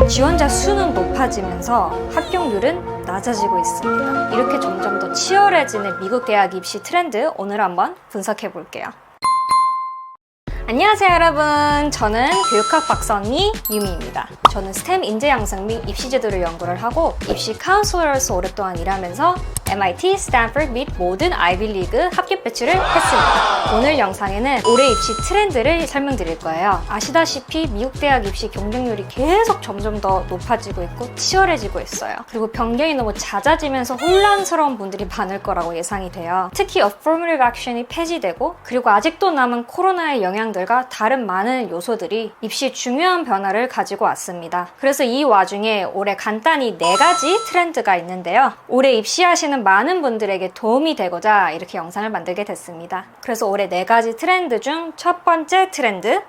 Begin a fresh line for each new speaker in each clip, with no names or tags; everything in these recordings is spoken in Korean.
지원자 수는 높아지면서 합격률은 낮아지고 있습니다. 이렇게 점점 더 치열해지는 미국 대학 입시 트렌드 오늘 한번 분석해 볼게요. 안녕하세요 여러분, 저는 교육학 박사언니 유미입니다. 저는 스템 인재 양성 및 입시 제도를 연구를 하고 입시 카운슬러로서 오랫동안 일하면서 MIT, 스탠퍼드 및 모든 아이비리그 합격 배출을 했습니다. 오늘 영상에는 올해 입시 트렌드를 설명드릴 거예요. 아시다시피 미국 대학 입시 경쟁률이 계속 점점 더 높아지고 있고 치열해지고 있어요. 그리고 변경이 너무 잦아지면서 혼란스러운 분들이 많을 거라고 예상이 돼요. 특히 Affirmative Action이 폐지되고 그리고 아직도 남은 코로나의 영향들과 다른 많은 요소들이 입시에 중요한 변화를 가지고 왔습니다. 그래서 이 와중에 올해 간단히 4가지 트렌드가 있는데요. 올해 입시하시는 많은 분들에게 도움이 되고자 이렇게 영상을 만들게 됐습니다. 그래서 올해 4가지 트렌드 중 첫 번째 트렌드,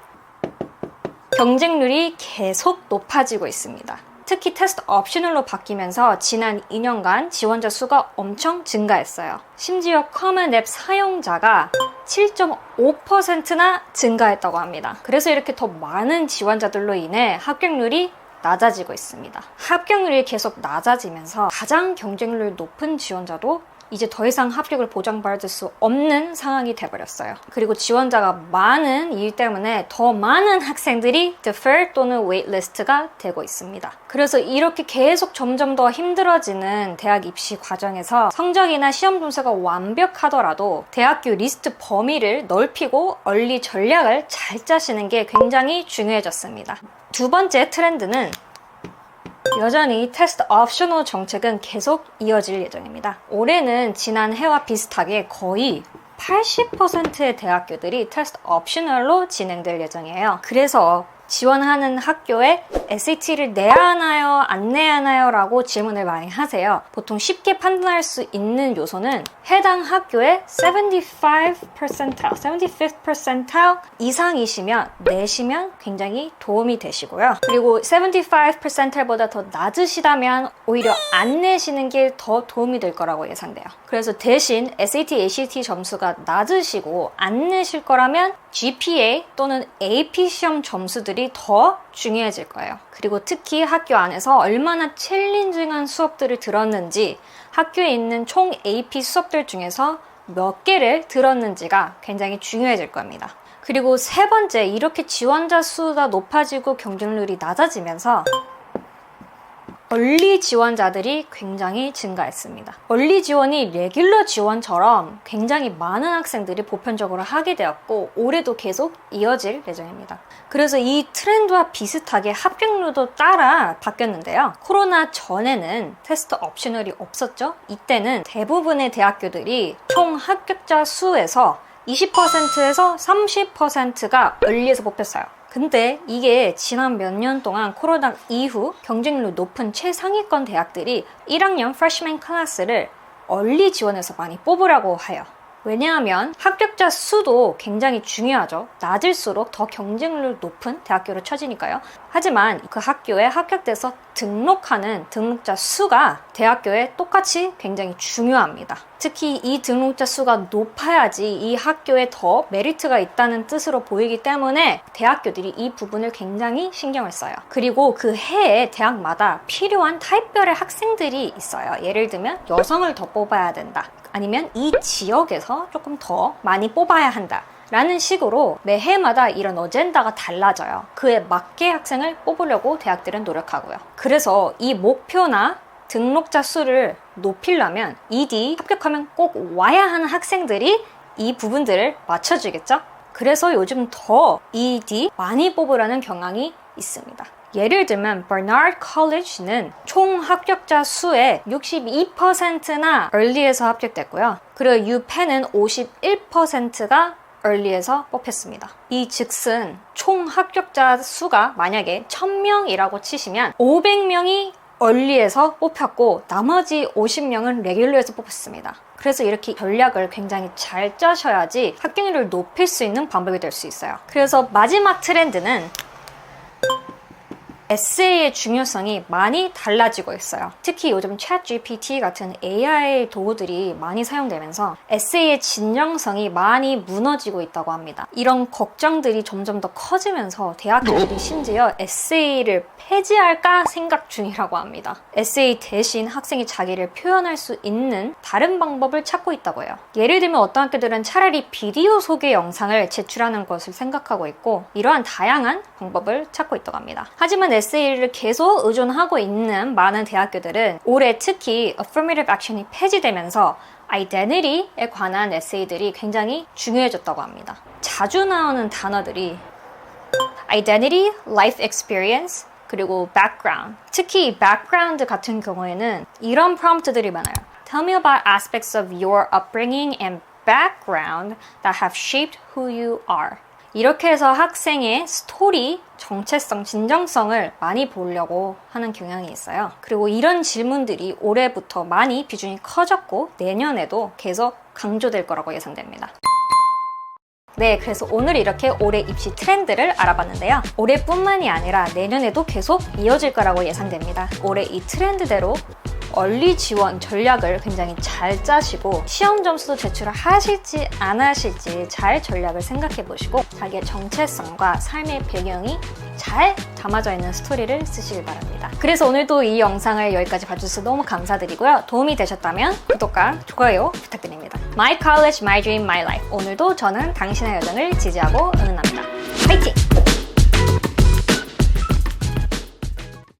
경쟁률이 계속 높아지고 있습니다. 특히 테스트 옵셔널로 바뀌면서 지난 2년간 지원자 수가 엄청 증가했어요. 심지어 커먼 앱 사용자가 7.5%나 증가했다고 합니다. 그래서 이렇게 더 많은 지원자들로 인해 합격률이 낮아지고 있습니다. 합격률이 계속 낮아지면서 가장 경쟁률 높은 지원자도 이제 더 이상 합격을 보장받을 수 없는 상황이 돼버렸어요. 그리고 지원자가 많은 이유 때문에 더 많은 학생들이 defer 또는 waitlist가 되고 있습니다. 그래서 이렇게 계속 점점 더 힘들어지는 대학 입시 과정에서 성적이나 시험 점수가 완벽하더라도 대학교 리스트 범위를 넓히고 얼리 전략을 잘 짜시는 게 굉장히 중요해졌습니다. 두 번째 트렌드는 여전히 테스트 옵셔널 정책은 계속 이어질 예정입니다. 올해는 지난 해와 비슷하게 거의 80%의 대학교들이 테스트 옵셔널로 진행될 예정이에요. 그래서 지원하는 학교에 SAT를 내야 하나요? 안 내야 하나요? 라고 질문을 많이 하세요. 보통 쉽게 판단할 수 있는 요소는 해당 학교의 75% 이상이시면 내시면 굉장히 도움이 되시고요. 그리고 75%보다 더 낮으시다면 오히려 안 내시는 게 더 도움이 될 거라고 예상돼요. 그래서 대신 SAT, ACT 점수가 낮으시고 안 내실 거라면 GPA 또는 AP 시험 점수들이 더 중요해질 거예요. 그리고 특히 학교 안에서 얼마나 챌린징한 수업들을 들었는지, 학교에 있는 총 AP 수업들 중에서 몇 개를 들었는지가 굉장히 중요해질 겁니다. 그리고 세 번째, 이렇게 지원자 수가 높아지고 경쟁률이 낮아지면서 얼리 지원자들이 굉장히 증가했습니다. 얼리 지원이 레귤러 지원처럼 굉장히 많은 학생들이 보편적으로 하게 되었고 올해도 계속 이어질 예정입니다. 그래서 이 트렌드와 비슷하게 합격률도 따라 바뀌었는데요. 코로나 전에는 테스트 옵셔널이 없었죠. 이때는 대부분의 대학교들이 총 합격자 수에서 20%에서 30%가 얼리에서 뽑혔어요. 근데 이게 지난 몇 년 동안 코로나 이후 경쟁률 높은 최상위권 대학들이 1학년 프레시맨 클래스를 얼리 지원해서 많이 뽑으라고 해요. 왜냐하면 합격자 수도 굉장히 중요하죠. 낮을수록 더 경쟁률 높은 대학교로 쳐지니까요. 하지만 그 학교에 합격돼서 등록하는 등록자 수가 대학교에 똑같이 굉장히 중요합니다. 특히 이 등록자 수가 높아야지 이 학교에 더 메리트가 있다는 뜻으로 보이기 때문에 대학교들이 이 부분을 굉장히 신경을 써요. 그리고 그 해에 대학마다 필요한 타입별의 학생들이 있어요. 예를 들면 여성을 더 뽑아야 된다. 아니면 이 지역에서 조금 더 많이 뽑아야 한다. 라는 식으로 매해마다 이런 어젠다가 달라져요. 그에 맞게 학생을 뽑으려고 대학들은 노력하고요. 그래서 이 목표나 등록자 수를 높이려면 ED 합격하면 꼭 와야 하는 학생들이 이 부분들을 맞춰주겠죠? 그래서 요즘 더 ED 많이 뽑으라는 경향이 있습니다. 예를 들면 버나드 컬리지는 총 합격자 수의 62%나 early에서 합격됐고요. 그리고 UPenn은 51%가 early에서 뽑혔습니다. 이 즉슨 총 합격자 수가 만약에 1000명이라고 치시면 500명이 early에서 뽑혔고 나머지 50명은 레귤러에서 뽑혔습니다. 그래서 이렇게 전략을 굉장히 잘 짜셔야지 합격률을 높일 수 있는 방법이 될 수 있어요. 그래서 마지막 트렌드는 에세이의 중요성이 많이 달라지고 있어요. 특히 요즘 ChatGPT 같은 AI 도구들이 많이 사용되면서 에세이의 진정성이 많이 무너지고 있다고 합니다. 이런 걱정들이 점점 더 커지면서 대학교들이 심지어 에세이를 폐지할까 생각 중이라고 합니다. 에세이 대신 학생이 자기를 표현할 수 있는 다른 방법을 찾고 있다고 해요. 예를 들면 어떤 학교들은 차라리 비디오 소개 영상을 제출하는 것을 생각하고 있고 이러한 다양한 방법을 찾고 있다고 합니다. 하지만 에세이를 계속 의존하고 있는 많은 대학교들은 올해 특히 Affirmative Action이 폐지되면서 Identity에 관한 에세이들이 굉장히 중요해졌다고 합니다. 자주 나오는 단어들이 Identity, Life Experience, 그리고 Background. 특히 Background 같은 경우에는 이런 프롬프트들이 많아요. Tell me about aspects of your upbringing and background that have shaped who you are. 이렇게 해서 학생의 스토리, 정체성, 진정성을 많이 보려고 하는 경향이 있어요. 그리고 이런 질문들이 올해부터 많이 비중이 커졌고 내년에도 계속 강조될 거라고 예상됩니다. 네, 그래서 오늘 이렇게 올해 입시 트렌드를 알아봤는데요. 올해뿐만이 아니라 내년에도 계속 이어질 거라고 예상됩니다. 올해 이 트렌드대로 얼리 지원 전략을 굉장히 잘 짜시고 시험 점수도 제출을 하실지 안 하실지 잘 전략을 생각해 보시고 자기의 정체성과 삶의 배경이 잘 담아져 있는 스토리를 쓰시길 바랍니다. 그래서 오늘도 이 영상을 여기까지 봐주셔서 너무 감사드리고요. 도움이 되셨다면 구독과 좋아요 부탁드립니다. My College, My Dream, My Life. 오늘도 저는 당신의 여정을 지지하고 응원합니다. 화이팅!